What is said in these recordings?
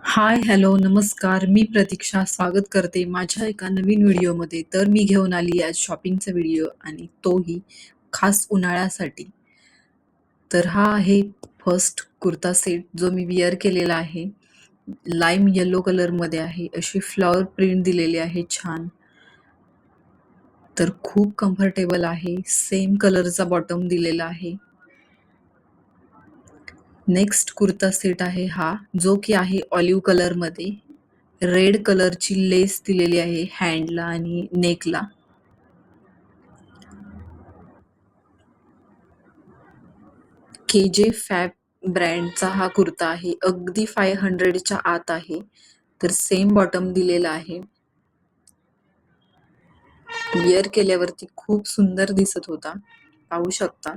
हाय, hello, नमस्कार. मी प्रतीक्षा स्वागत करते माझ्या एका नवीन व्हिडिओमध्ये. तर मी घेऊन आली आज शॉपिंगचा व्हिडिओ आणि तोही खास उन्हाळ्यासाठी. तर हा आहे फर्स्ट कुर्ता सेट जो मी विअर केलेला आहे. लाईम येलो कलरमध्ये आहे. अशी फ्लॉवर प्रिंट दिलेली आहे छान. तर खूप कम्फर्टेबल आहे. सेम कलरचा बॉटम दिलेला आहे. नेक्स्ट कुर्ता सेट आहे हा, जो की आहे ऑलिव्ह कलरमध्ये. रेड कलरची लेस दिलेली आहे हँडला आणि नेकला. केजे फॅब ब्रँडचा हा कुर्ता आहे. अगदी 500च्या आत आहे. तर सेम बॉटम दिलेला आहे. विअर केल्यावरती खूप सुंदर दिसत होता, पाहू शकता.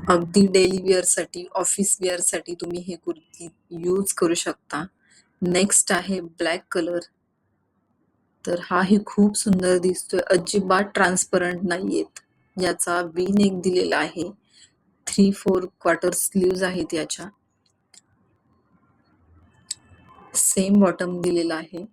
अगदी डेली वेअरसाठी, ऑफिस वेअरसाठी तुम्ही हे कुर्ती यूज करू शकता. नेक्स्ट आहे ब्लॅक कलर. तर हाही खूप सुंदर दिसतोय. अजिबात ट्रान्सपरंट नाहीयेत. याचा वी नेक दिलेला आहे. 3/4 क्वार्टर स्लीव्ज आहेत याच्या. सेम बॉटम दिलेला आहे.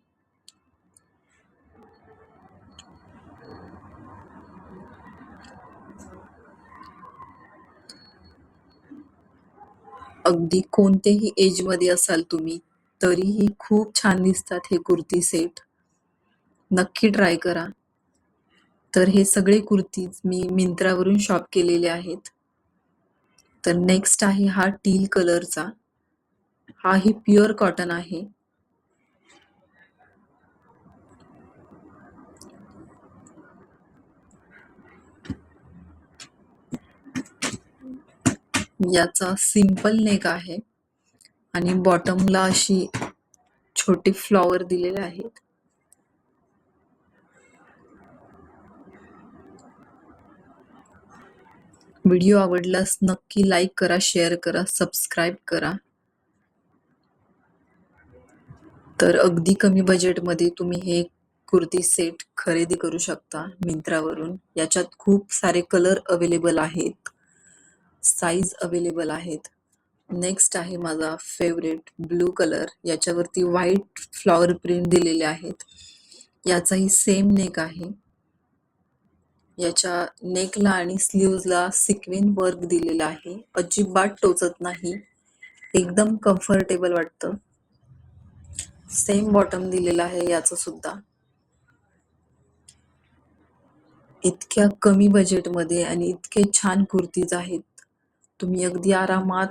अगदी कोणतेही एज मध्ये असाल तुम्ही तरीही खूप छान दिसतात हे कुर्ती सेट. नक्की ट्राय करा. तर हे सगळे कुर्तीज मी मिंत्रावरून शॉप केलेले आहेत. तर नेक्स्ट आहे हा टील कलरचा. हाही प्युअर कॉटन आहे. याचा सिंपल नेक आहे आणि बॉटमला अशी छोटी फ्लॉवर दिलेले आहेत. व्हिडिओ आवडल्यास नक्की लाईक करा, शेअर करा, सबस्क्राईब करा. तर अगदी कमी बजेटमध्ये तुम्ही हे कुर्ती सेट खरेदी करू शकता मिंत्रावरून. याच्यात खूप सारे कलर अवेलेबल आहेत, साईज अवेलेबल आहेत. नेक्स्ट आहे माझा फेवरेट ब्लू कलर. याच्यावरती व्हाईट फ्लॉवर प्रिंट दिलेले आहेत. याचाही सेम नेक आहे. याच्या नेकला आणि स्लीव्हजला सिक्वेन्स वर्क दिलेला आहे. अजिबात टोचत नाही, एकदम कम्फर्टेबल वाटतं. सेम बॉटम दिलेला आहे याचं सुद्धा. इतक्या कमी बजेटमध्ये आणि इतके छान कुर्तीज आहेत, तुम्ही अगदी आरामात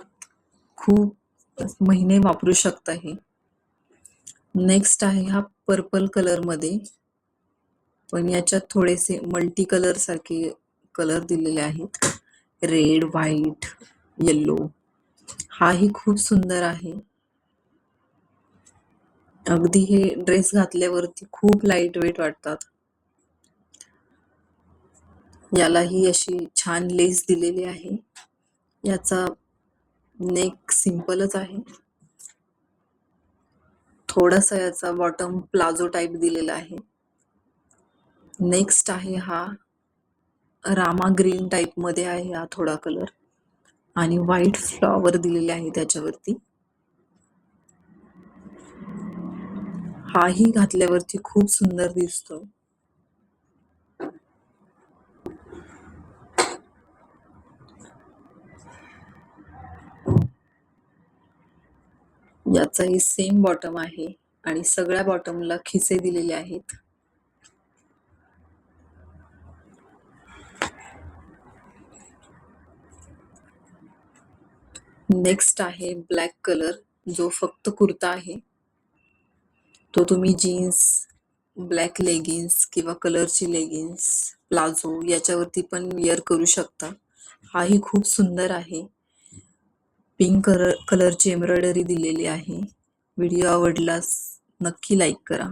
खूप महिने वापरू शकता हे. नेक्स्ट आहे हा पर्पल कलर मध्ये, पण याच्यात थोडेसे मल्टी कलर सारखे कलर दिलेले आहेत. Red, white, yellow. हाही खूप सुंदर आहे. अगदी हे ड्रेस घातल्यावरती खूप लाईट वेट वाटतात. यालाही अशी छान लेस दिलेली आहे. याचा नेक सिंपलच आहे. थोडासा याचा बॉटम प्लाझो टाइप दिलेला आहे. नेक्स्ट आहे हा रामा ग्रीन टाइप मध्ये आहे हा थोडा कलर आणि व्हाईट फ्लॉवर दिलेले आहे त्याच्यावरती. हाही घातल्यावरती खूप सुंदर दिसतो. याचाही सेम बॉटम आहे आणि सगळ्या बॉटमला खिसे दिलेले आहेत. नेक्स्ट आहे ब्लॅक कलर, जो फक्त कुर्ता आहे. तो तुम्ही जीन्स, ब्लॅक लेगिन्स किंवा कलरची लेगिन्स, प्लाझो याच्यावरती पण वेअर करू शकता. हाही खूप सुंदर आहे. पिंक कलरची एम्ब्रॉयडरी दिलेली आहे. व्हिडिओ आवडल्यास नक्की लाईक करा.